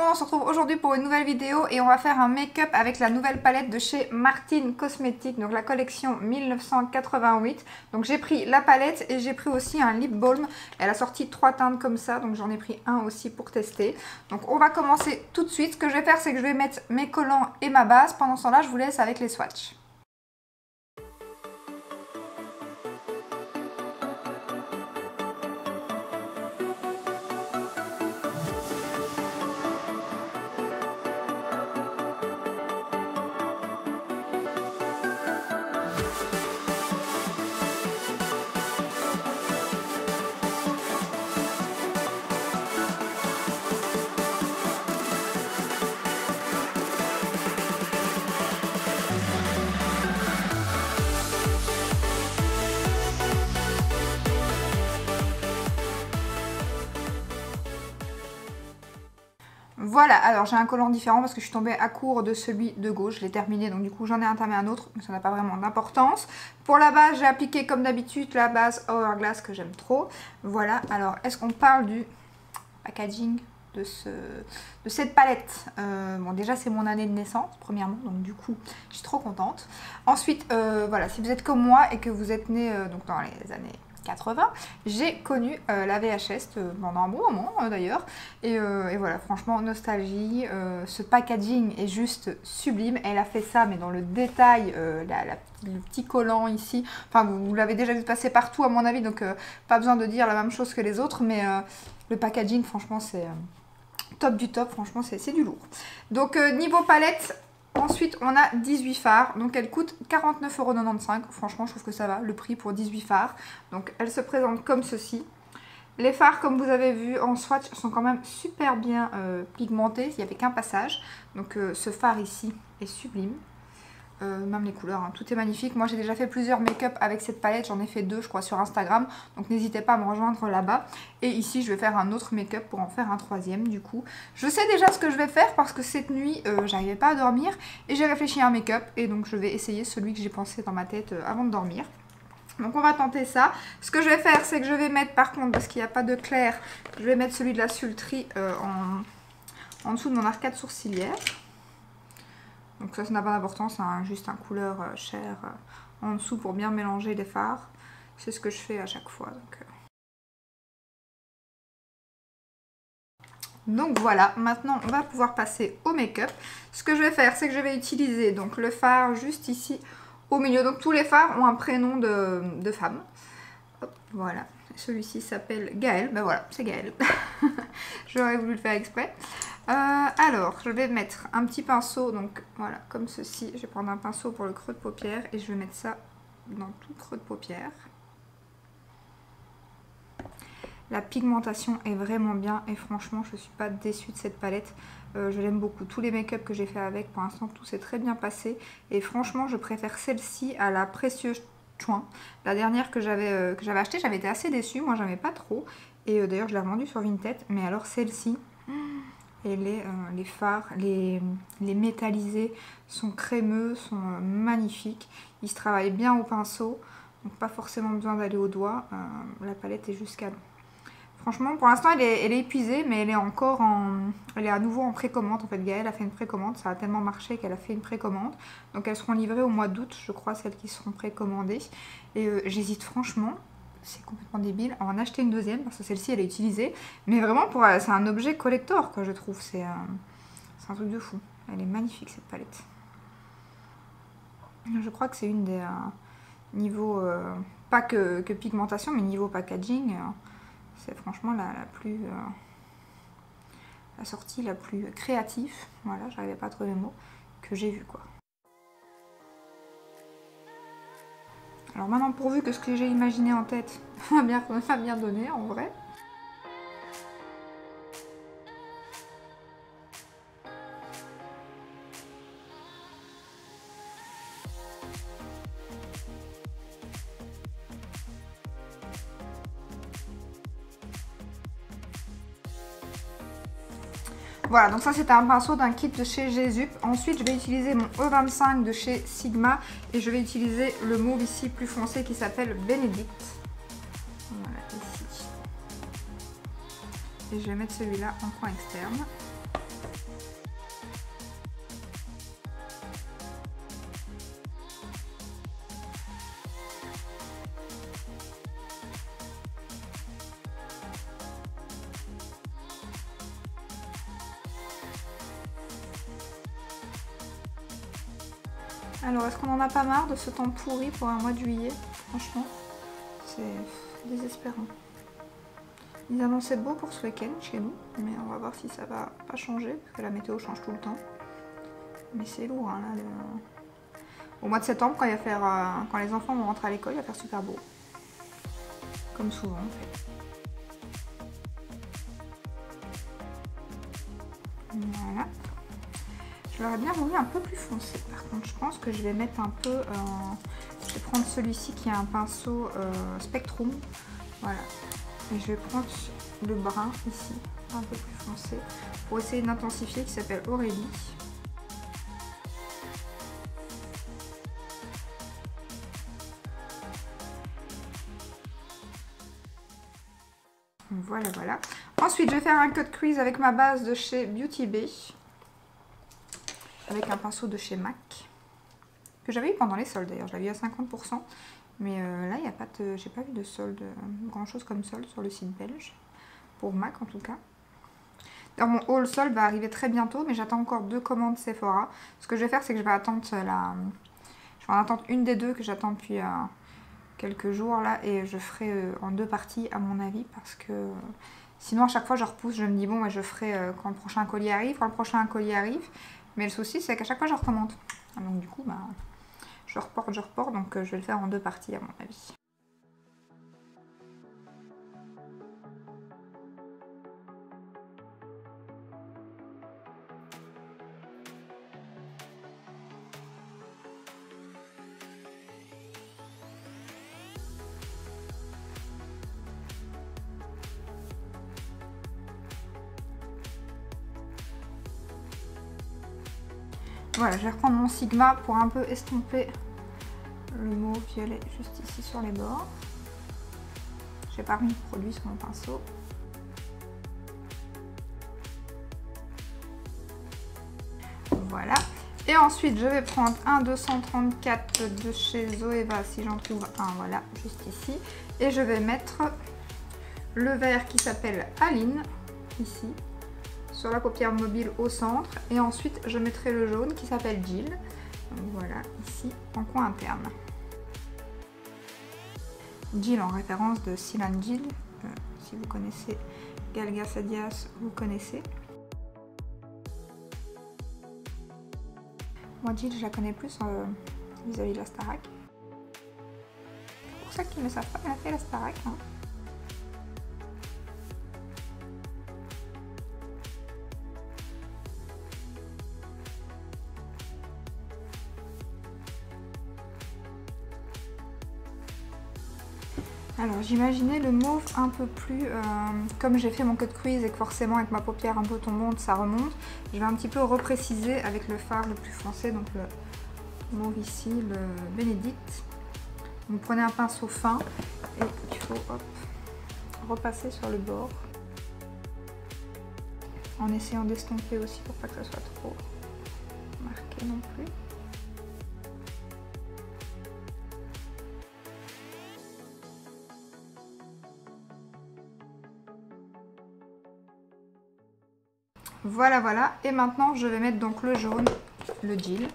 moi, on se retrouve aujourd'hui pour une nouvelle vidéo et on va faire un make-up avec la nouvelle palette de chez Martin Cosmetics, donc la collection 1988. Donc j'ai pris la palette et j'ai pris aussi un lip balm. Elle a sorti 3 teintes comme ça, donc j'en ai pris un aussi pour tester. Donc on va commencer tout de suite. Ce que je vais faire, c'est que je vais mettre mes collants et ma base. Pendant ce temps-là, je vous laisse avec les swatchs. Voilà, alors j'ai un collant différent parce que je suis tombée à court de celui de gauche, je l'ai terminé, donc du coup j'en ai entamé un autre, mais ça n'a pas vraiment d'importance. Pour la base, j'ai appliqué comme d'habitude la base Hourglass que j'aime trop. Voilà, alors est-ce qu'on parle du packaging de cette palette? Bon, déjà c'est mon année de naissance, premièrement, donc du coup je suis trop contente. Ensuite, voilà, si vous êtes comme moi et que vous êtes né donc dans les années 80, j'ai connu la VHS pendant un bon moment d'ailleurs et voilà, franchement nostalgie, ce packaging est juste sublime. Elle a fait ça mais dans le détail, le petit collant ici, enfin vous l'avez déjà vu passer partout à mon avis, donc pas besoin de dire la même chose que les autres, mais le packaging franchement c'est top du top, franchement c'est du lourd. Donc niveau palette, ensuite, on a 18 fards, donc elle coûte 49,95 €. Franchement, je trouve que ça va, le prix pour 18 fards. Donc, elle se présente comme ceci. Les fards, comme vous avez vu en swatch, sont quand même super bien pigmentés. Il n'y avait qu'un passage. Donc, ce fard ici est sublime. Même les couleurs, hein, tout est magnifique. Moi j'ai déjà fait plusieurs make-up avec cette palette, j'en ai fait 2 je crois sur Instagram, donc n'hésitez pas à me rejoindre là-bas. Et ici je vais faire un autre make-up pour en faire un troisième du coup. Je sais déjà ce que je vais faire parce que cette nuit j'arrivais pas à dormir et j'ai réfléchi à un make-up et donc je vais essayer celui que j'ai pensé dans ma tête avant de dormir. Donc on va tenter ça. Ce que je vais faire, c'est que je vais mettre par contre, parce qu'il n'y a pas de clair, je vais mettre celui de la Sultry en dessous de mon arcade sourcilière. Donc ça n'a pas d'importance, hein, juste un couleur chair en dessous pour bien mélanger les fards. C'est ce que je fais à chaque fois. Donc voilà, maintenant on va pouvoir passer au make-up. Ce que je vais faire, c'est que je vais utiliser donc le fard juste ici au milieu. Donc tous les fards ont un prénom de femme. Hop, voilà, celui-ci s'appelle Gaëlle. Ben voilà, c'est Gaëlle. J'aurais voulu le faire exprès. Alors, je vais mettre un petit pinceau, donc voilà, comme ceci. Je vais prendre un pinceau pour le creux de paupière et je vais mettre ça dans tout le creux de paupière. La pigmentation est vraiment bien et franchement, je ne suis pas déçue de cette palette. Je l'aime beaucoup. Tous les make-up que j'ai fait avec, pour l'instant, tout s'est très bien passé. Et franchement, je préfère celle-ci à la Précieuse Chouin. La dernière que j'avais achetée, j'avais été assez déçue. Moi, j'aimais pas trop. Et d'ailleurs, je l'ai revendue sur Vinted. Mais alors, celle-ci... Et les fards, les métallisés sont crémeux, sont magnifiques. Ils se travaillent bien au pinceau, donc pas forcément besoin d'aller au doigt. La palette est juste canon. Franchement, pour l'instant, elle est épuisée, mais elle est à nouveau en précommande. En fait, Gaëlle a fait une précommande. Ça a tellement marché qu'elle a fait une précommande. Donc, elles seront livrées au mois d'août, je crois, celles qui seront précommandées. Et j'hésite franchement... C'est complètement débile, on va en acheter une deuxième parce que celle-ci elle est utilisée. Mais vraiment, c'est un objet collector quoi, je trouve. C'est un truc de fou. Elle est magnifique cette palette. Je crois que c'est une des niveaux, pas que pigmentation, mais niveau packaging. C'est franchement la sortie la plus créative. Voilà, j'arrivais pas à trouver le mot que j'ai vu quoi. Alors maintenant, pourvu que ce que j'ai imaginé en tête va bien donner en vrai. Voilà, donc ça c'était un pinceau d'un kit de chez Jesup. Ensuite je vais utiliser mon E25 de chez Sigma et je vais utiliser le mauve ici plus foncé qui s'appelle Benedict. Voilà, ici. Et je vais mettre celui-là en coin externe. Alors, est-ce qu'on en a pas marre de ce temps pourri pour un mois de juillet? Franchement, c'est désespérant. Ils annonçaient beau pour ce week-end chez nous, mais on va voir si ça va pas changer, parce que la météo change tout le temps. Mais c'est lourd, hein, là. Au mois de septembre, quand, quand les enfants vont rentrer à l'école, il va faire super beau. Comme souvent, en fait. Voilà. Je l'aurais bien voulu un peu plus foncé. Par contre, je pense que je vais mettre un peu... je vais prendre celui-ci qui est un pinceau Spectrum. Voilà. Et je vais prendre le brun ici, un peu plus foncé, pour essayer d'intensifier, qui s'appelle Aurélie. Voilà, voilà. Ensuite, je vais faire un cut crease avec ma base de chez Beauty Bay. Avec un pinceau de chez MAC. Que j'avais eu pendant les soldes d'ailleurs. Je l'avais eu à 50%. Mais là, il n'y a pas de... j'ai pas vu de solde, grand chose comme solde sur le site belge. Pour MAC en tout cas. Alors, mon haul solde va arriver très bientôt. Mais j'attends encore 2 commandes Sephora. Ce que je vais faire, c'est que je vais attendre la... Je vais en attendre une des 2 que j'attends depuis... quelques jours là, et je ferai en 2 parties à mon avis, parce que sinon à chaque fois je repousse, je me dis bon, je ferai quand le prochain colis arrive, colis arrive, mais le souci c'est qu'à chaque fois je recommande, donc du coup bah je reporte, donc je vais le faire en 2 parties à mon avis. Voilà, je vais reprendre mon Sigma pour un peu estomper le mauve violet juste ici sur les bords. J'ai pas mis de produit sur mon pinceau. Voilà. Et ensuite, je vais prendre un 234 de chez Zoeva, si j'en trouve un, voilà, juste ici. Et je vais mettre le vert qui s'appelle Aline, ici, sur la paupière mobile au centre, et ensuite je mettrai le jaune qui s'appelle Jill, donc voilà, ici en coin interne. Jill en référence de Silan Jill, si vous connaissez Gal Gadot, vous connaissez. Moi Jill je la connais plus vis-à-vis de la Starac. Pour ça qu'ils ne savent pas, elle a fait la Starac. Hein. Alors j'imaginais le mauve un peu plus, comme j'ai fait mon cut crease et que forcément avec ma paupière un peu tombante ça remonte, je vais un petit peu repréciser avec le fard le plus foncé, donc le mauve ici, le Benedict. Vous prenez un pinceau fin et il faut hop, repasser sur le bord, en essayant d'estomper aussi pour pas que ça soit trop marqué non plus. Voilà, voilà. Et maintenant, je vais mettre donc le jaune, le Jill,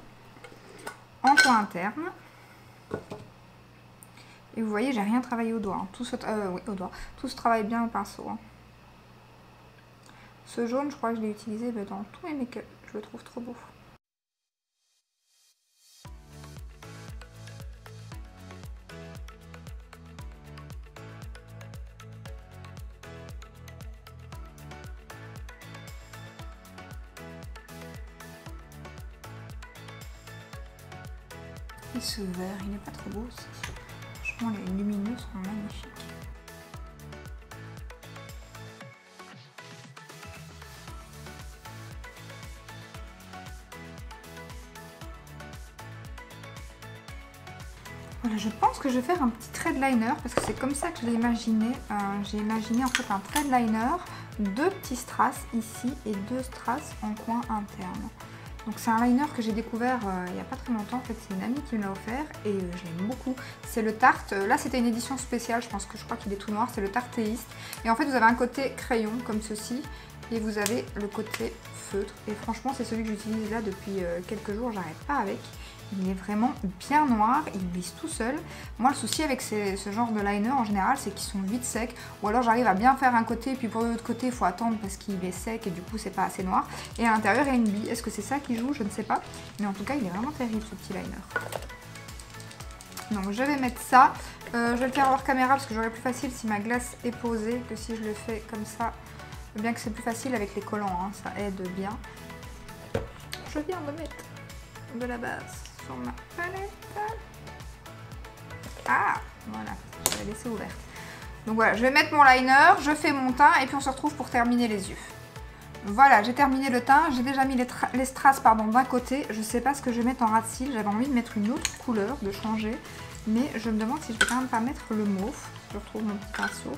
en coin interne. Et vous voyez, j'ai rien travaillé au doigt. Hein. Oui, au doigt. Tout se travaille bien au pinceau. Hein. Ce jaune, je crois que je l'ai utilisé dans tous mes make-up. Je le trouve trop beau. Et ce vert, il n'est pas trop beau aussi. Franchement, les lumineux sont magnifiques. Voilà, je pense que je vais faire un petit thread liner parce que c'est comme ça que je l'ai imaginé. J'ai imaginé en fait un thread liner, 2 petits strass ici et 2 strass en coin interne. Donc c'est un liner que j'ai découvert il n'y a pas très longtemps, en fait c'est une amie qui me l'a offert et je l'aime beaucoup. C'est le Tarte, là c'était une édition spéciale, je crois qu'il est tout noir, c'est le Tarteiste. Et en fait vous avez un côté crayon comme ceci et vous avez le côté feutre. Et franchement c'est celui que j'utilise là depuis quelques jours, j'arrête pas avec. Il est vraiment bien noir, il glisse tout seul. Moi, le souci avec ce genre de liner en général, c'est qu'ils sont vite secs. Ou alors j'arrive à bien faire un côté, puis pour l'autre côté, il faut attendre parce qu'il est sec et du coup, c'est pas assez noir. Et à l'intérieur, il y a une bille. Est-ce que c'est ça qui joue? Je ne sais pas. Mais en tout cas, il est vraiment terrible ce petit liner. Donc je vais mettre ça. Je vais le faire hors caméra parce que j'aurai plus facile si ma glace est posée que si je le fais comme ça. Bien que c'est plus facile avec les collants, hein, ça aide bien. Je viens de mettre de la base sur ma palette. Ah, voilà, je vais la laisser ouverte. Donc voilà, je vais mettre mon liner, je fais mon teint et puis on se retrouve pour terminer les yeux. Voilà, j'ai terminé le teint, j'ai déjà mis les strass d'un côté. Je ne sais pas ce que je vais mettre en ras de cils, j'avais envie de mettre une autre couleur, de changer. Mais je me demande si je vais quand même pas mettre le mauve. Je retrouve mon petit pinceau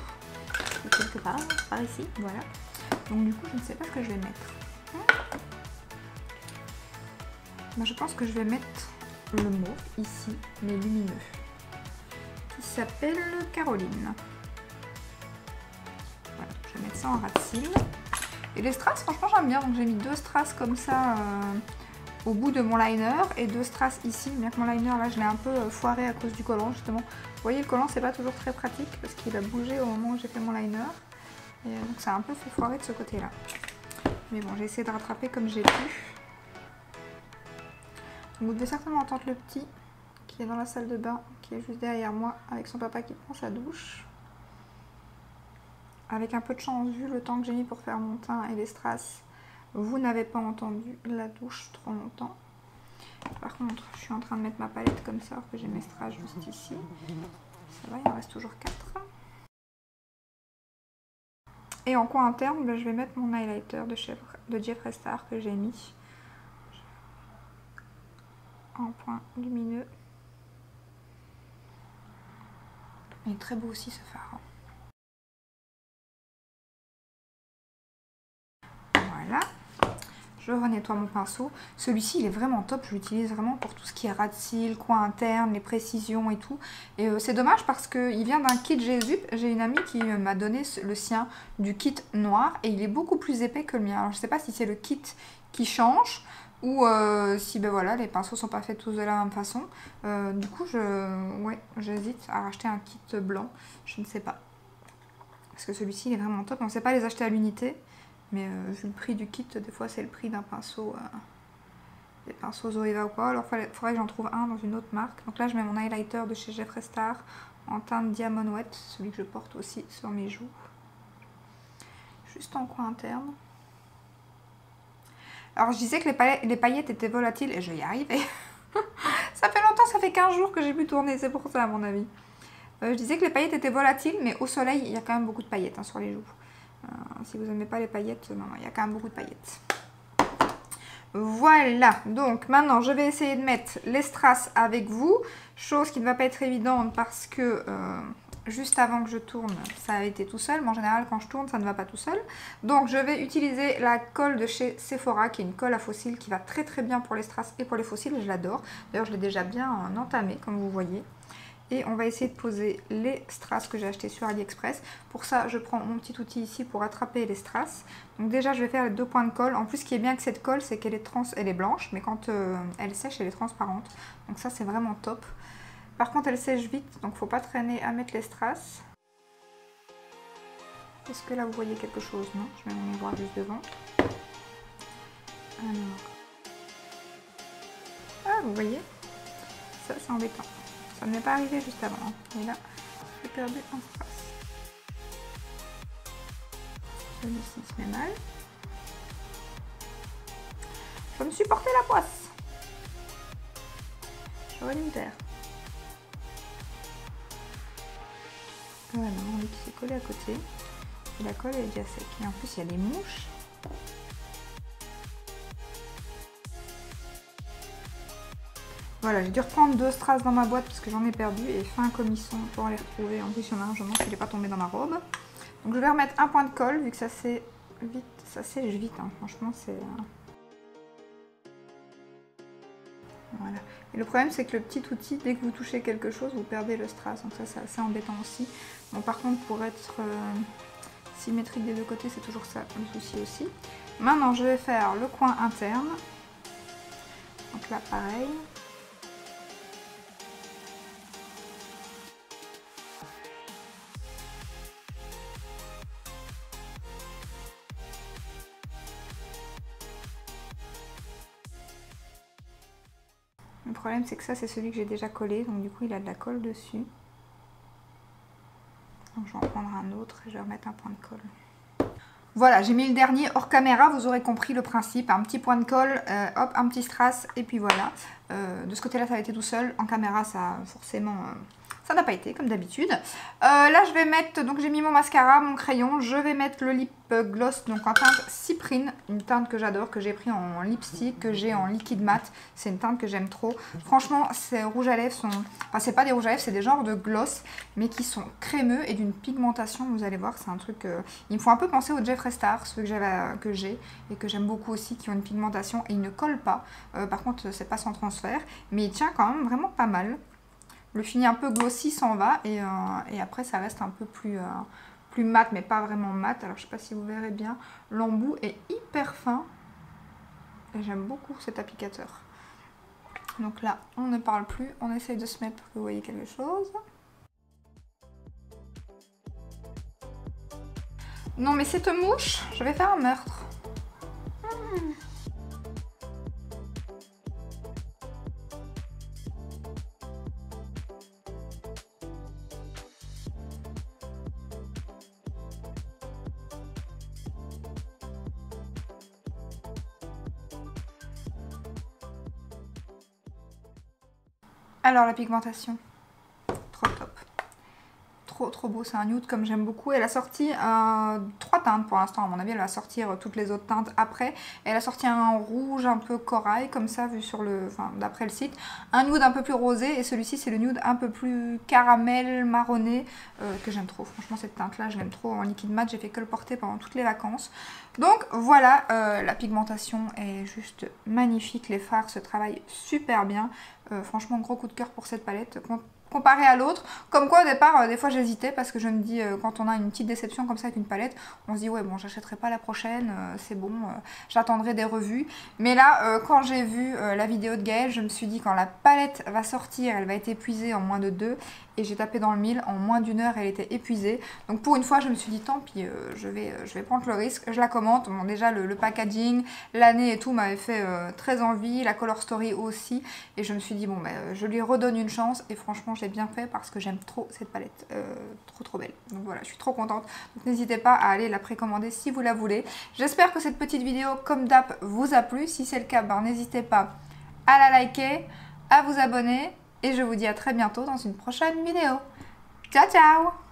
quelque part, par ici, voilà. Donc du coup, je ne sais pas ce que je vais mettre. Moi, je pense que je vais mettre le mauve ici, mais lumineux, qui s'appelle Caroline. Voilà, je vais mettre ça en ras de cils. Et les strass, franchement, j'aime bien. Donc j'ai mis 2 strass comme ça au bout de mon liner et 2 strass ici. Bien que mon liner, là, je l'ai un peu foiré à cause du collant, justement. Vous voyez, le collant, c'est pas toujours très pratique parce qu'il a bougé au moment où j'ai fait mon liner. Et donc ça a un peu fait foirer de ce côté-là. Mais bon, j'ai essayé de rattraper comme j'ai pu. Vous devez certainement entendre le petit qui est dans la salle de bain, qui est juste derrière moi, avec son papa qui prend sa douche. Avec un peu de chance, vu le temps que j'ai mis pour faire mon teint et les strass, vous n'avez pas entendu la douche trop longtemps. Par contre, je suis en train de mettre ma palette comme ça, alors que j'ai mes strass juste ici. Ça va, il en reste toujours 4. Et en coin interne, ben, je vais mettre mon highlighter de Jeffree Star que j'ai mis en point lumineux. Il est très beau aussi ce fard. Voilà. Je renettoie mon pinceau. Celui-ci, il est vraiment top. Je l'utilise vraiment pour tout ce qui est ras de cils, coin interne, les précisions et tout. Et c'est dommage parce qu'il vient d'un kit G-Zup. J'ai une amie qui m'a donné le sien du kit noir et il est beaucoup plus épais que le mien. Alors, je ne sais pas si c'est le kit qui change ou si ben voilà, les pinceaux sont pas faits tous de la même façon. Du coup, j'hésite à racheter un kit blanc. Je ne sais pas. Parce que celui-ci, il est vraiment top. On ne sait pas les acheter à l'unité. Mais vu le prix du kit, des fois c'est le prix d'un pinceau, des pinceaux Zoeva ou quoi. Alors il faudrait que j'en trouve un dans une autre marque. Donc là je mets mon highlighter de chez Jeffree Star en teinte Diamond Wet, celui que je porte aussi sur mes joues. Juste en coin interne. Alors je disais que les paillettes étaient volatiles et je vais y arriver. Ça fait longtemps, ça fait 15 jours que j'ai pu tourner, c'est pour ça à mon avis. Je disais que les paillettes étaient volatiles, mais au soleil il y a quand même beaucoup de paillettes hein, sur les joues. Si vous n'aimez pas les paillettes, non, il y a quand même beaucoup de paillettes. Voilà, donc maintenant je vais essayer de mettre les strass avec vous. Chose qui ne va pas être évidente parce que juste avant que je tourne, ça a été tout seul. Mais en général, quand je tourne, ça ne va pas tout seul. Donc je vais utiliser la colle de chez Sephora, qui est une colle à fossiles qui va très très bien pour les strass et pour les fossiles. Je l'adore. D'ailleurs, je l'ai déjà bien entamée, comme vous voyez. Et on va essayer de poser les strass que j'ai acheté sur AliExpress. Pour ça, je prends mon petit outil ici pour attraper les strass. Donc déjà, je vais faire les 2 points de colle. En plus, ce qui est bien avec cette colle, c'est qu'elle est blanche, mais quand elle sèche, elle est transparente. Donc ça, c'est vraiment top. Par contre, elle sèche vite, donc il ne faut pas traîner à mettre les strass. Est-ce que là, vous voyez quelque chose? Non, je mets mon miroir juste devant. Alors. Ah, vous voyez? Ça, c'est embêtant. Ça ne m'est pas arrivé juste avant. Hein. Et là, j'ai perdu un strass. Celui-ci se met mal. Je me suis porté la poisse. J'aurais dû me taire. Voilà, on qui s'est collé à côté. Et la colle est déjà sec. Et en plus, il y a des mouches. Voilà, j'ai dû reprendre 2 strass dans ma boîte parce que j'en ai perdu et fin comme ils sont pour les retrouver. En plus, il y en a un, je me demande s'il n'est pas tombé dans ma robe. Donc, je vais remettre un point de colle vu que ça sèche vite. Hein. Franchement, c'est... Voilà. Et le problème, c'est que le petit outil, dès que vous touchez quelque chose, vous perdez le strass. Donc ça, c'est assez embêtant aussi. Bon, par contre, pour être symétrique des deux côtés, c'est toujours ça le souci aussi. Maintenant, je vais faire le coin interne. Donc là, pareil. problème c'est que ça c'est celui que j'ai déjà collé, donc du coup il a de la colle dessus. Donc je vais en prendre un autre et je vais remettre un point de colle. Voilà, j'ai mis le dernier hors caméra, vous aurez compris le principe. Un petit point de colle, hop, un petit strass et puis voilà. De ce côté-là ça a été tout seul, en caméra ça forcément... ça n'a pas été comme d'habitude. Là je vais mettre, donc j'ai mis mon mascara, mon crayon, je vais mettre le lip gloss donc en teinte cyprine, une teinte que j'adore, que j'ai pris en lipstick, que j'ai en liquide mat. C'est une teinte que j'aime trop. Franchement ces rouges à lèvres sont, enfin c'est pas des rouges à lèvres, c'est des genres de gloss mais qui sont crémeux et d'une pigmentation, vous allez voir, c'est un truc, ils me font un peu penser au Jeffree Star, ceux que j'ai et que j'aime beaucoup aussi, qui ont une pigmentation et ils ne collent pas. Par contre c'est pas sans transfert, mais il tient quand même vraiment pas mal. Le fini un peu glossy s'en va et après ça reste un peu plus mat, mais pas vraiment mat. Alors je sais pas si vous verrez bien, l'embout est hyper fin et j'aime beaucoup cet applicateur. Donc là on ne parle plus, on essaye de se mettre pour que vous voyez quelque chose. Non mais cette mouche, je vais faire un meurtre. Alors la pigmentation, trop top. Trop beau, c'est un nude comme j'aime beaucoup. Elle a sorti 3 teintes pour l'instant, à mon avis elle va sortir toutes les autres teintes après. Elle a sorti un rouge un peu corail comme ça vu sur le, enfin d'après le site. Un nude un peu plus rosé et celui-ci c'est le nude un peu plus caramel marronné que j'aime trop. Franchement cette teinte là je l'aime trop en liquide mat, j'ai fait que le porter pendant toutes les vacances. Donc voilà, la pigmentation est juste magnifique, les fards se travaillent super bien. Franchement gros coup de cœur pour cette palette. Comparé à l'autre, comme quoi au départ des fois j'hésitais parce que je me dis quand on a une petite déception comme ça avec une palette, on se dit ouais bon j'achèterai pas la prochaine, c'est bon, j'attendrai des revues. Mais là quand j'ai vu la vidéo de Gaëlle, je me suis dit quand la palette va sortir elle va être épuisée en moins de 2 et j'ai tapé dans le mille, en moins d'1 heure elle était épuisée. Donc pour une fois je me suis dit tant pis, je vais prendre le risque, je la commente. Bon déjà le packaging, l'année et tout m'avait fait très envie, la color story aussi et je me suis dit bon ben je lui redonne une chance et franchement j'ai bien fait parce que j'aime trop cette palette, trop belle. Donc voilà, je suis trop contente. Donc n'hésitez pas à aller la précommander si vous la voulez. J'espère que cette petite vidéo comme d'hab vous a plu. Si c'est le cas, ben, n'hésitez pas à la liker, à vous abonner et je vous dis à très bientôt dans une prochaine vidéo. Ciao ciao!